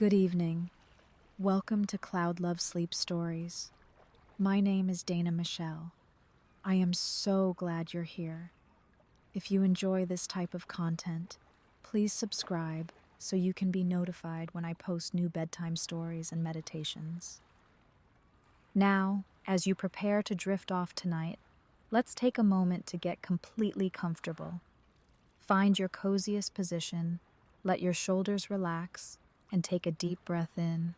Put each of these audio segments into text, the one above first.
Good evening. Welcome to Cloud Love Sleep Stories. My name is Dana Michelle. I am so glad you're here. If you enjoy this type of content, please subscribe so you can be notified when I post new bedtime stories and meditations. Now, as you prepare to drift off tonight, let's take a moment to get completely comfortable. Find your coziest position, let your shoulders relax, and take a deep breath in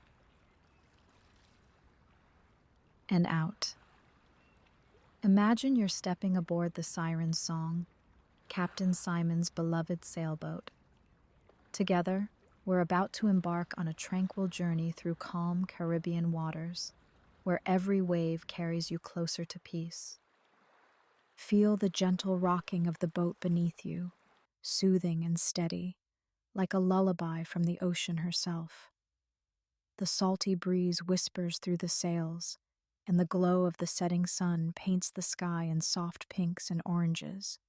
and out. Imagine you're stepping aboard the Siren song, Captain Simon's beloved sailboat. Together, we're about to embark on a tranquil journey through calm Caribbean waters, where every wave carries you closer to peace. Feel the gentle rocking of the boat beneath you, soothing and steady, like a lullaby from the ocean herself. The salty breeze whispers through the sails, and the glow of the setting sun paints the sky in soft pinks and oranges.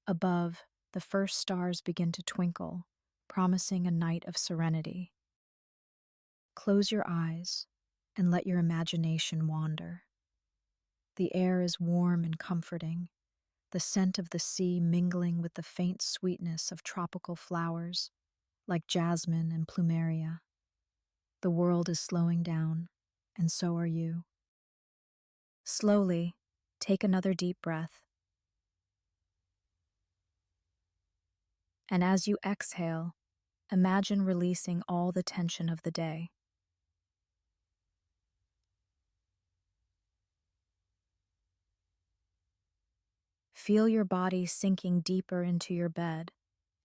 Above, the first stars begin to twinkle, promising a night of serenity. Close your eyes and let your imagination wander. The air is warm and comforting, the scent of the sea mingling with the faint sweetness of tropical flowers, like jasmine and plumeria. The world is slowing down, and so are you. Slowly, take another deep breath. And as you exhale, imagine releasing all the tension of the day. Feel your body sinking deeper into your bed,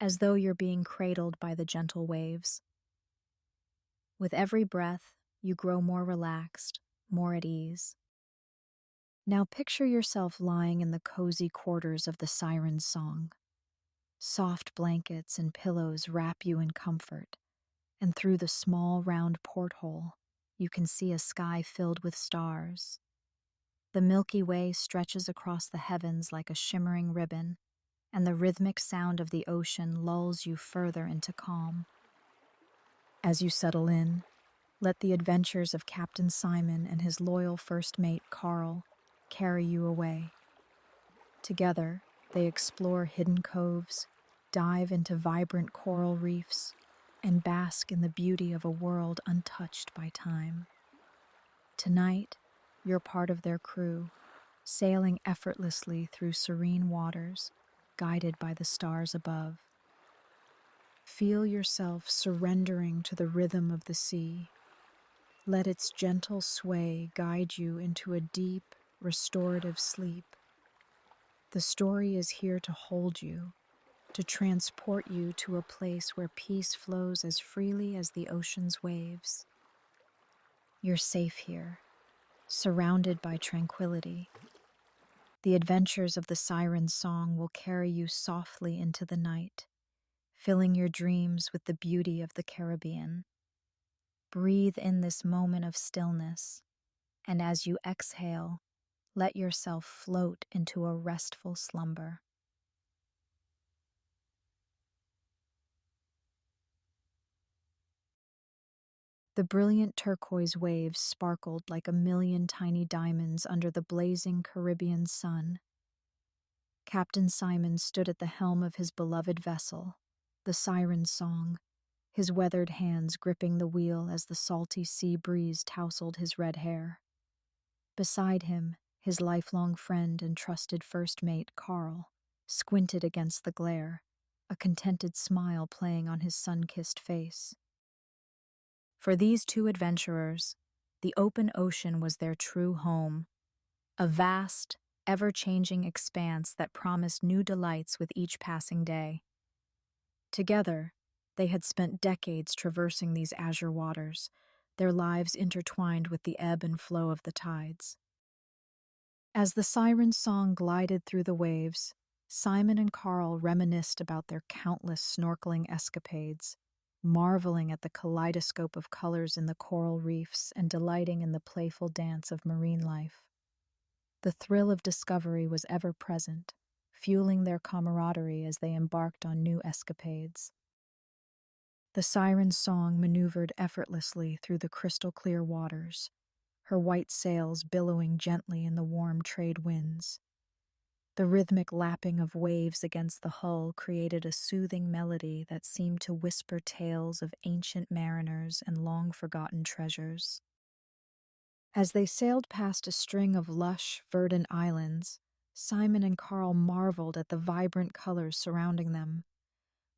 as though you're being cradled by the gentle waves. With every breath, you grow more relaxed, more at ease. Now picture yourself lying in the cozy quarters of the Siren's song. Soft blankets and pillows wrap you in comfort, and through the small round porthole, you can see a sky filled with stars. The Milky Way stretches across the heavens like a shimmering ribbon, and the rhythmic sound of the ocean lulls you further into calm. As you settle in, let the adventures of Captain Simon and his loyal first mate, Carl, carry you away. Together, they explore hidden coves, dive into vibrant coral reefs, and bask in the beauty of a world untouched by time. Tonight, you're part of their crew, sailing effortlessly through serene waters, guided by the stars above. Feel yourself surrendering to the rhythm of the sea. Let its gentle sway guide you into a deep, restorative sleep. The story is here to hold you, to transport you to a place where peace flows as freely as the ocean's waves. You're safe here, surrounded by tranquility. The adventures of the Siren's song will carry you softly into the night, filling your dreams with the beauty of the Caribbean. Breathe in this moment of stillness, and as you exhale, let yourself float into a restful slumber. The brilliant turquoise waves sparkled like a million tiny diamonds under the blazing Caribbean sun. Captain Simon stood at the helm of his beloved vessel, the Siren's song, his weathered hands gripping the wheel as the salty sea breeze tousled his red hair. Beside him, his lifelong friend and trusted first mate, Carl, squinted against the glare, a contented smile playing on his sun-kissed face. For these two adventurers, the open ocean was their true home, a vast, ever-changing expanse that promised new delights with each passing day. Together, they had spent decades traversing these azure waters, their lives intertwined with the ebb and flow of the tides. As the Siren's song glided through the waves, Simon and Carl reminisced about their countless snorkeling escapades, marveling at the kaleidoscope of colors in the coral reefs and delighting in the playful dance of marine life. The thrill of discovery was ever present, fueling their camaraderie as they embarked on new escapades. The siren's song maneuvered effortlessly through the crystal clear waters, her white sails billowing gently in the warm trade winds. The rhythmic lapping of waves against the hull created a soothing melody that seemed to whisper tales of ancient mariners and long forgotten treasures. As they sailed past a string of lush, verdant islands, Simon and Carl marveled at the vibrant colors surrounding them.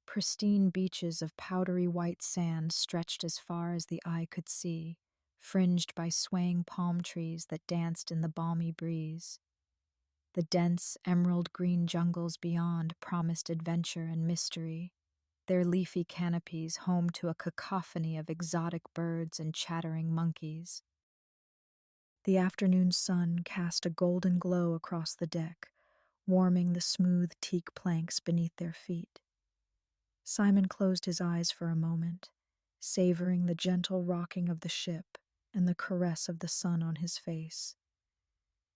Pristine beaches of powdery white sand stretched as far as the eye could see, fringed by swaying palm trees that danced in the balmy breeze. The dense, emerald green jungles beyond promised adventure and mystery, their leafy canopies home to a cacophony of exotic birds and chattering monkeys. The afternoon sun cast a golden glow across the deck, warming the smooth teak planks beneath their feet. Simon closed his eyes for a moment, savoring the gentle rocking of the ship and the caress of the sun on his face.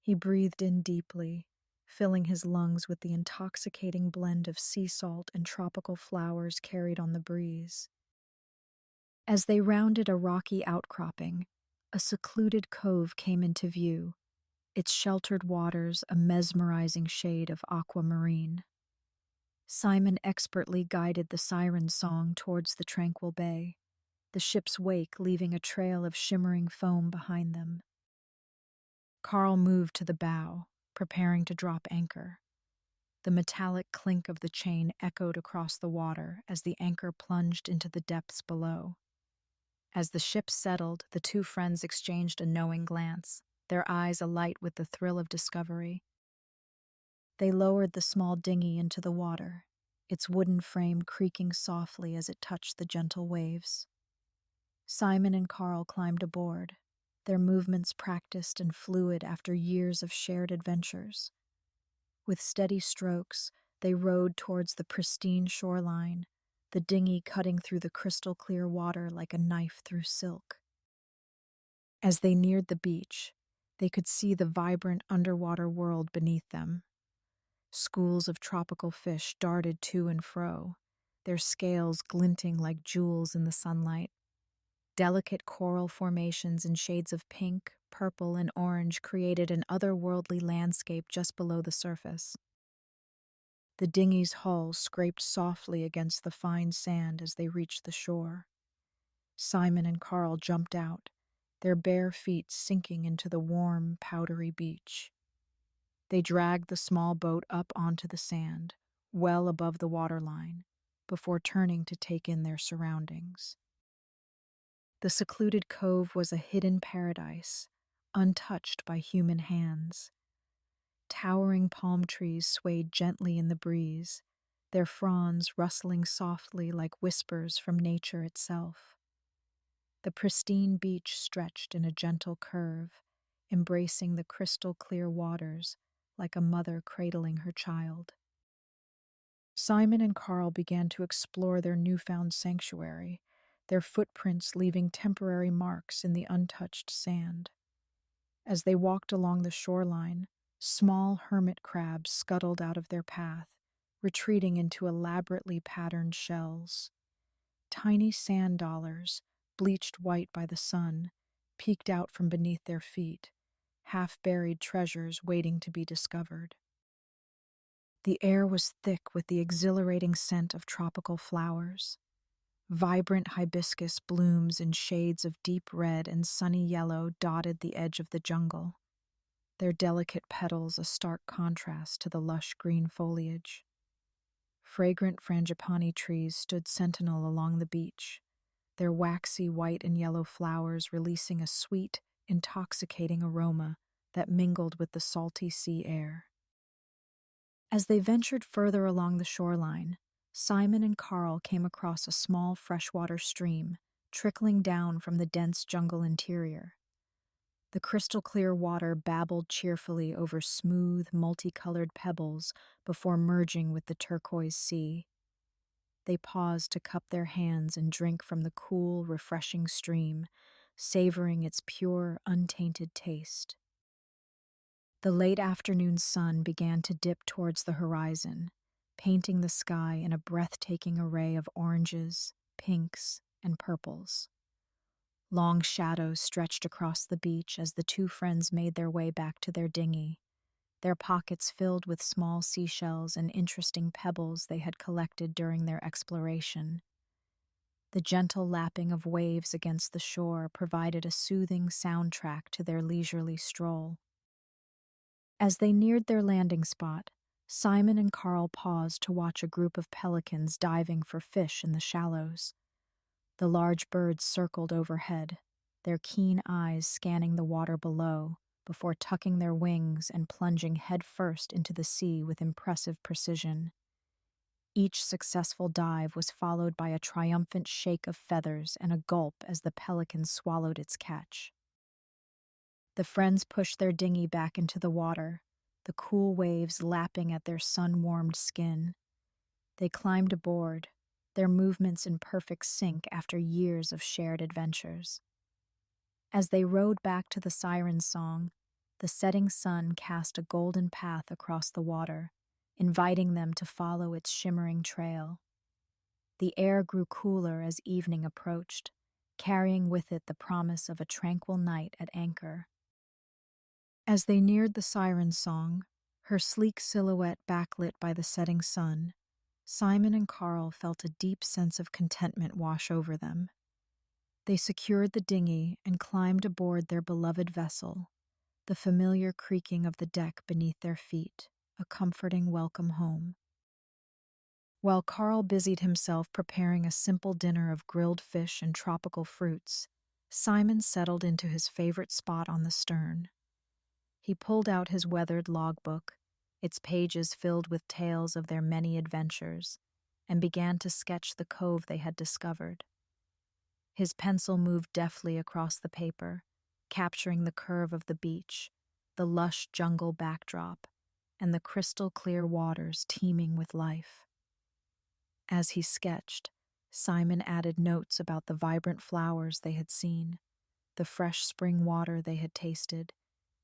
He breathed in deeply, filling his lungs with the intoxicating blend of sea salt and tropical flowers carried on the breeze. As they rounded a rocky outcropping, a secluded cove came into view, its sheltered waters a mesmerizing shade of aquamarine. Simon expertly guided the siren song towards the tranquil bay, the ship's wake leaving a trail of shimmering foam behind them. Carl moved to the bow, preparing to drop anchor. The metallic clink of the chain echoed across the water as the anchor plunged into the depths below. As the ship settled, the two friends exchanged a knowing glance, their eyes alight with the thrill of discovery. They lowered the small dinghy into the water, its wooden frame creaking softly as it touched the gentle waves. Simon and Carl climbed aboard, their movements practiced and fluid after years of shared adventures. With steady strokes, they rowed towards the pristine shoreline, the dinghy cutting through the crystal clear water like a knife through silk. As they neared the beach, they could see the vibrant underwater world beneath them. Schools of tropical fish darted to and fro, their scales glinting like jewels in the sunlight. Delicate coral formations in shades of pink, purple, and orange created an otherworldly landscape just below the surface. The dinghy's hull scraped softly against the fine sand as they reached the shore. Simon and Carl jumped out, their bare feet sinking into the warm, powdery beach. They dragged the small boat up onto the sand, well above the waterline, before turning to take in their surroundings. The secluded cove was a hidden paradise, untouched by human hands. Towering palm trees swayed gently in the breeze, their fronds rustling softly like whispers from nature itself. The pristine beach stretched in a gentle curve, embracing the crystal clear waters like a mother cradling her child. Simon and Carl began to explore their newfound sanctuary, their footprints leaving temporary marks in the untouched sand. As they walked along the shoreline, small hermit crabs scuttled out of their path, retreating into elaborately patterned shells. Tiny sand dollars, bleached white by the sun, peeked out from beneath their feet, half-buried treasures waiting to be discovered. The air was thick with the exhilarating scent of tropical flowers. Vibrant hibiscus blooms in shades of deep red and sunny yellow dotted the edge of the jungle, their delicate petals a stark contrast to the lush green foliage. Fragrant frangipani trees stood sentinel along the beach, their waxy white and yellow flowers releasing a sweet, intoxicating aroma that mingled with the salty sea air. As they ventured further along the shoreline, Simon and Carl came across a small freshwater stream trickling down from the dense jungle interior. The crystal-clear water babbled cheerfully over smooth, multicolored pebbles before merging with the turquoise sea. They paused to cup their hands and drink from the cool, refreshing stream, savoring its pure, untainted taste. The late afternoon sun began to dip towards the horizon, painting the sky in a breathtaking array of oranges, pinks, and purples. Long shadows stretched across the beach as the two friends made their way back to their dinghy, their pockets filled with small seashells and interesting pebbles they had collected during their exploration. The gentle lapping of waves against the shore provided a soothing soundtrack to their leisurely stroll. As they neared their landing spot, Simon and Carl paused to watch a group of pelicans diving for fish in the shallows. The large birds circled overhead, their keen eyes scanning the water below before tucking their wings and plunging headfirst into the sea with impressive precision. Each successful dive was followed by a triumphant shake of feathers and a gulp as the pelican swallowed its catch. The friends pushed their dinghy back into the water, the cool waves lapping at their sun-warmed skin. They climbed aboard, their movements in perfect sync after years of shared adventures. As they rowed back to the Siren song, the setting sun cast a golden path across the water, inviting them to follow its shimmering trail. The air grew cooler as evening approached, carrying with it the promise of a tranquil night at anchor. As they neared the Siren song, her sleek silhouette backlit by the setting sun, Simon and Carl felt a deep sense of contentment wash over them. They secured the dinghy and climbed aboard their beloved vessel, the familiar creaking of the deck beneath their feet, a comforting welcome home. While Carl busied himself preparing a simple dinner of grilled fish and tropical fruits, Simon settled into his favorite spot on the stern. He pulled out his weathered logbook, its pages filled with tales of their many adventures, and began to sketch the cove they had discovered. His pencil moved deftly across the paper, capturing the curve of the beach, the lush jungle backdrop, and the crystal-clear waters teeming with life. As he sketched, Simon added notes about the vibrant flowers they had seen, the fresh spring water they had tasted,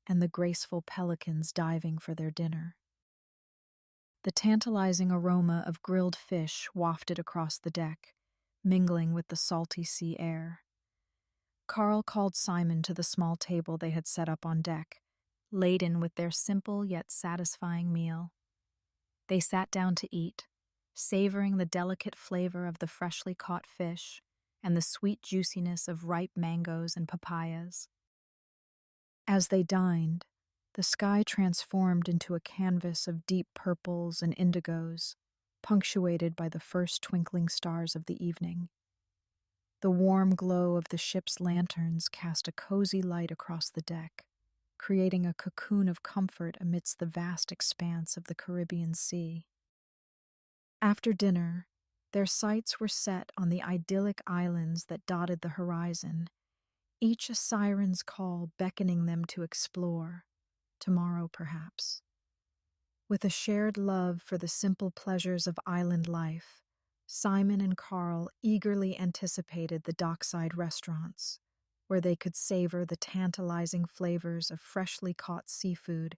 and the graceful pelicans diving for their dinner. The tantalizing aroma of grilled fish wafted across the deck, mingling with the salty sea air. Carl called Simon to the small table they had set up on deck, laden with their simple yet satisfying meal. They sat down to eat, savoring the delicate flavor of the freshly caught fish and the sweet juiciness of ripe mangoes and papayas. As they dined, the sky transformed into a canvas of deep purples and indigos, punctuated by the first twinkling stars of the evening. The warm glow of the ship's lanterns cast a cozy light across the deck, creating a cocoon of comfort amidst the vast expanse of the Caribbean Sea. After dinner, their sights were set on the idyllic islands that dotted the horizon, each a siren's call beckoning them to explore, tomorrow perhaps. With a shared love for the simple pleasures of island life, Simon and Carl eagerly anticipated the dockside restaurants, where they could savor the tantalizing flavors of freshly caught seafood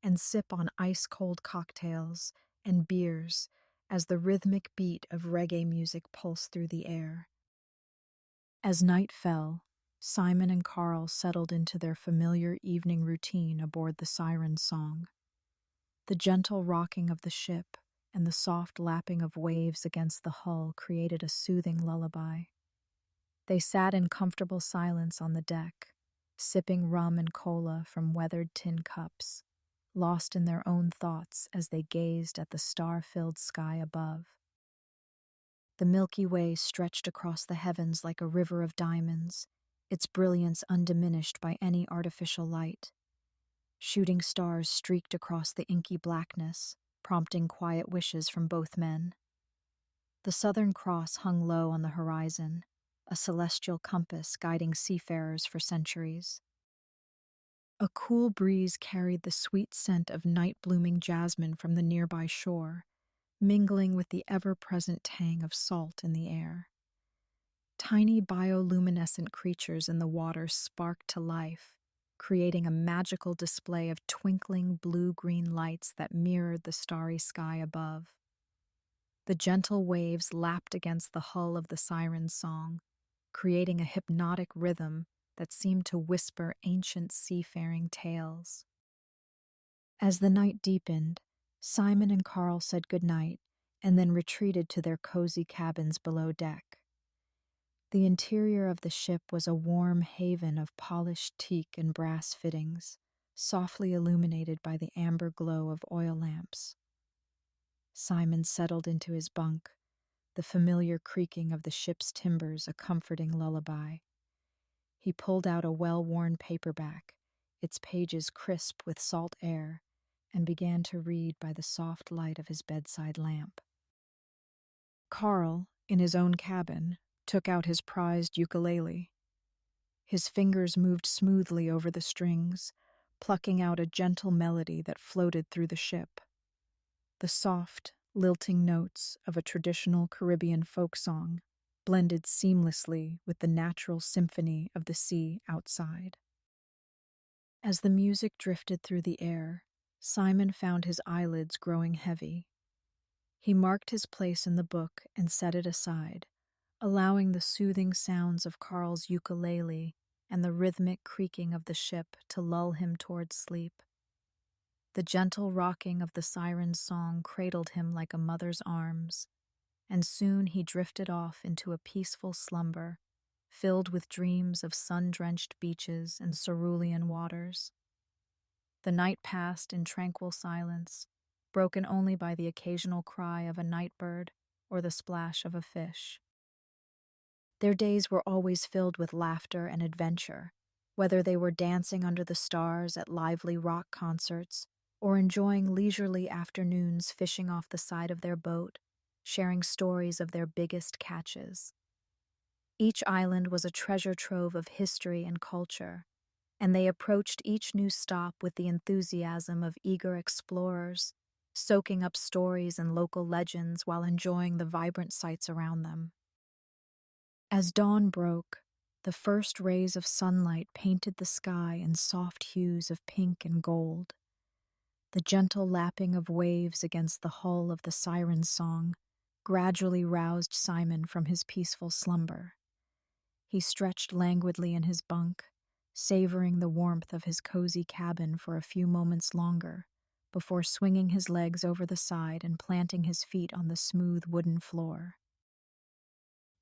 and sip on ice-cold cocktails and beers as the rhythmic beat of reggae music pulsed through the air. As night fell, Simon and Carl settled into their familiar evening routine aboard the Siren song. The gentle rocking of the ship and the soft lapping of waves against the hull created a soothing lullaby. They sat in comfortable silence on the deck, sipping rum and cola from weathered tin cups, lost in their own thoughts as they gazed at the star-filled sky above. The Milky Way stretched across the heavens like a river of diamonds, its brilliance undiminished by any artificial light. Shooting stars streaked across the inky blackness, prompting quiet wishes from both men. The Southern Cross hung low on the horizon, a celestial compass guiding seafarers for centuries. A cool breeze carried the sweet scent of night-blooming jasmine from the nearby shore, mingling with the ever-present tang of salt in the air. Tiny bioluminescent creatures in the water sparked to life, creating a magical display of twinkling blue-green lights that mirrored the starry sky above. The gentle waves lapped against the hull of the siren's song, creating a hypnotic rhythm that seemed to whisper ancient seafaring tales. As the night deepened, Simon and Carl said goodnight and then retreated to their cozy cabins below deck. The interior of the ship was a warm haven of polished teak and brass fittings, softly illuminated by the amber glow of oil lamps. Simon settled into his bunk, the familiar creaking of the ship's timbers a comforting lullaby. He pulled out a well-worn paperback, its pages crisp with salt air, and began to read by the soft light of his bedside lamp. Carl, in his own cabin, took out his prized ukulele. His fingers moved smoothly over the strings, plucking out a gentle melody that floated through the ship. The soft, lilting notes of a traditional Caribbean folk song blended seamlessly with the natural symphony of the sea outside. As the music drifted through the air, Simon found his eyelids growing heavy. He marked his place in the book and set it aside, allowing the soothing sounds of Carl's ukulele and the rhythmic creaking of the ship to lull him towards sleep. The gentle rocking of the siren's song cradled him like a mother's arms, and soon he drifted off into a peaceful slumber, filled with dreams of sun-drenched beaches and cerulean waters. The night passed in tranquil silence, broken only by the occasional cry of a night bird or the splash of a fish. Their days were always filled with laughter and adventure, whether they were dancing under the stars at lively rock concerts or enjoying leisurely afternoons fishing off the side of their boat, sharing stories of their biggest catches. Each island was a treasure trove of history and culture, and they approached each new stop with the enthusiasm of eager explorers, soaking up stories and local legends while enjoying the vibrant sights around them. As dawn broke, the first rays of sunlight painted the sky in soft hues of pink and gold. The gentle lapping of waves against the hull of the siren's song gradually roused Simon from his peaceful slumber. He stretched languidly in his bunk, savoring the warmth of his cozy cabin for a few moments longer, before swinging his legs over the side and planting his feet on the smooth wooden floor.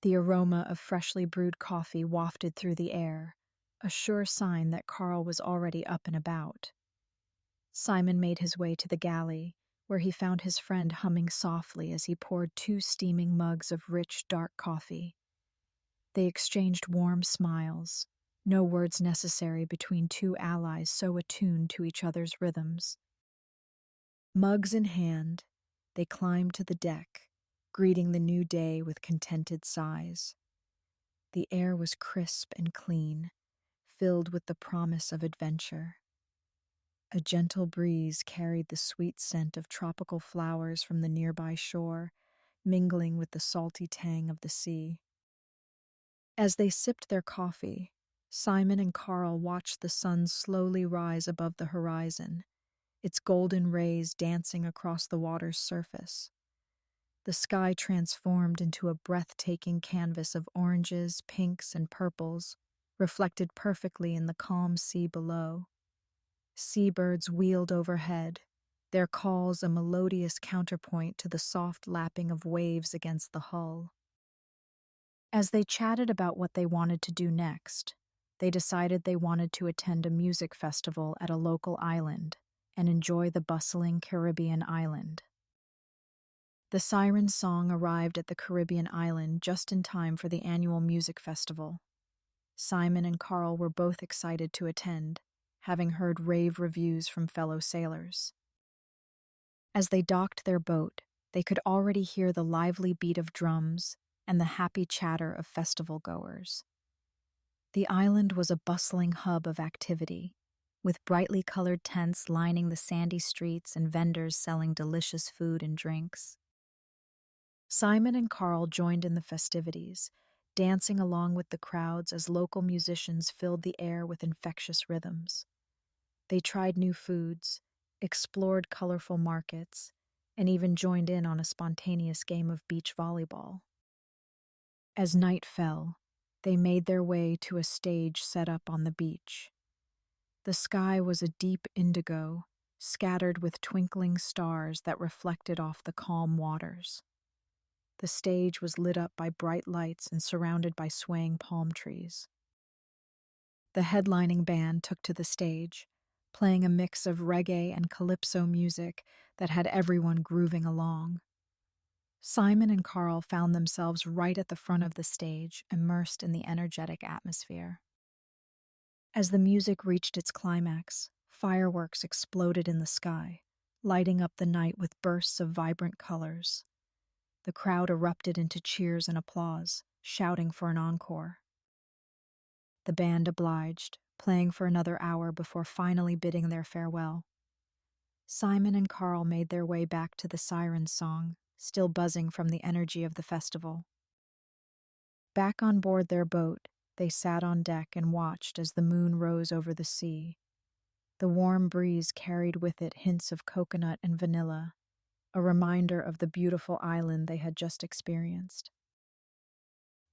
The aroma of freshly brewed coffee wafted through the air, a sure sign that Carl was already up and about. Simon made his way to the galley, where he found his friend humming softly as he poured 2 steaming mugs of rich, dark coffee. They exchanged warm smiles, no words necessary between 2 allies so attuned to each other's rhythms. Mugs in hand, they climbed to the deck, greeting the new day with contented sighs. The air was crisp and clean, filled with the promise of adventure. A gentle breeze carried the sweet scent of tropical flowers from the nearby shore, mingling with the salty tang of the sea. As they sipped their coffee, Simon and Carl watched the sun slowly rise above the horizon, its golden rays dancing across the water's surface. The sky transformed into a breathtaking canvas of oranges, pinks, and purples, reflected perfectly in the calm sea below. Seabirds wheeled overhead, their calls a melodious counterpoint to the soft lapping of waves against the hull. As they chatted about what they wanted to do next, they decided they wanted to attend a music festival at a local island and enjoy the bustling Caribbean island. The siren song arrived at the Caribbean island just in time for the annual music festival. Simon and Carl were both excited to attend, having heard rave reviews from fellow sailors. As they docked their boat, they could already hear the lively beat of drums and the happy chatter of festival goers. The island was a bustling hub of activity, with brightly colored tents lining the sandy streets and vendors selling delicious food and drinks. Simon and Carl joined in the festivities, dancing along with the crowds as local musicians filled the air with infectious rhythms. They tried new foods, explored colorful markets, and even joined in on a spontaneous game of beach volleyball. As night fell, they made their way to a stage set up on the beach. The sky was a deep indigo, scattered with twinkling stars that reflected off the calm waters. The stage was lit up by bright lights and surrounded by swaying palm trees. The headlining band took to the stage, playing a mix of reggae and calypso music that had everyone grooving along. Simon and Carl found themselves right at the front of the stage, immersed in the energetic atmosphere. As the music reached its climax, fireworks exploded in the sky, lighting up the night with bursts of vibrant colors. The crowd erupted into cheers and applause, shouting for an encore. The band obliged, playing for another hour before finally bidding their farewell. Simon and Carl made their way back to the Siren song, still buzzing from the energy of the festival. Back on board their boat, they sat on deck and watched as the moon rose over the sea. The warm breeze carried with it hints of coconut and vanilla, a reminder of the beautiful island they had just experienced.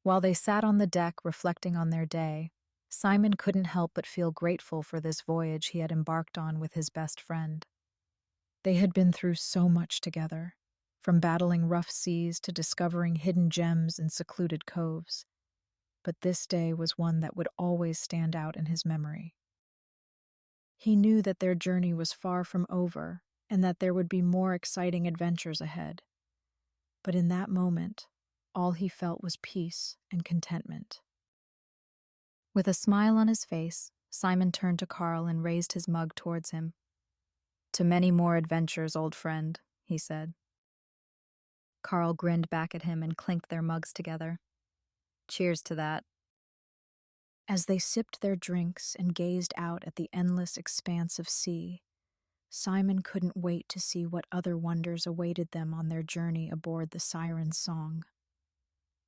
While they sat on the deck reflecting on their day, Simon couldn't help but feel grateful for this voyage he had embarked on with his best friend. They had been through so much together, from battling rough seas to discovering hidden gems in secluded coves. But this day was one that would always stand out in his memory. He knew that their journey was far from over and that there would be more exciting adventures ahead. But in that moment, all he felt was peace and contentment. With a smile on his face, Simon turned to Carl and raised his mug towards him. "To many more adventures, old friend," he said. Carl grinned back at him and clinked their mugs together. "Cheers to that." As they sipped their drinks and gazed out at the endless expanse of sea, Simon couldn't wait to see what other wonders awaited them on their journey aboard the Siren song.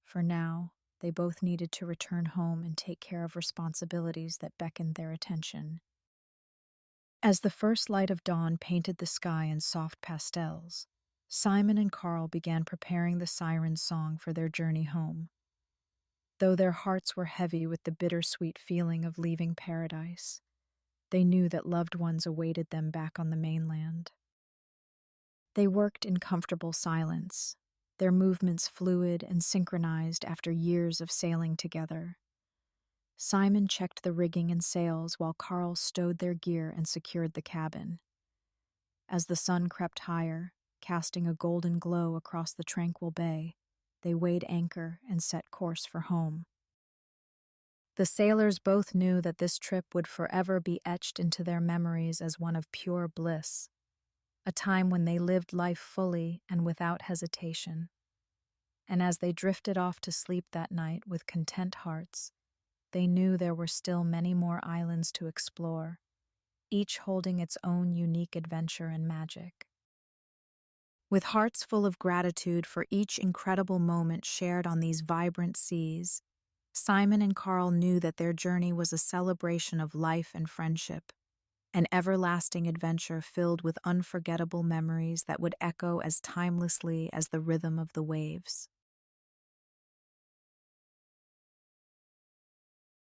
For now, they both needed to return home and take care of responsibilities that beckoned their attention. As the first light of dawn painted the sky in soft pastels, Simon and Carl began preparing the Siren song for their journey home. Though their hearts were heavy with the bittersweet feeling of leaving paradise, they knew that loved ones awaited them back on the mainland. They worked in comfortable silence, their movements fluid and synchronized after years of sailing together. Simon checked the rigging and sails while Carl stowed their gear and secured the cabin. As the sun crept higher, casting a golden glow across the tranquil bay, they weighed anchor and set course for home. The sailors both knew that this trip would forever be etched into their memories as one of pure bliss, a time when they lived life fully and without hesitation. And as they drifted off to sleep that night with content hearts, they knew there were still many more islands to explore, each holding its own unique adventure and magic. With hearts full of gratitude for each incredible moment shared on these vibrant seas, Simon and Carl knew that their journey was a celebration of life and friendship, an everlasting adventure filled with unforgettable memories that would echo as timelessly as the rhythm of the waves.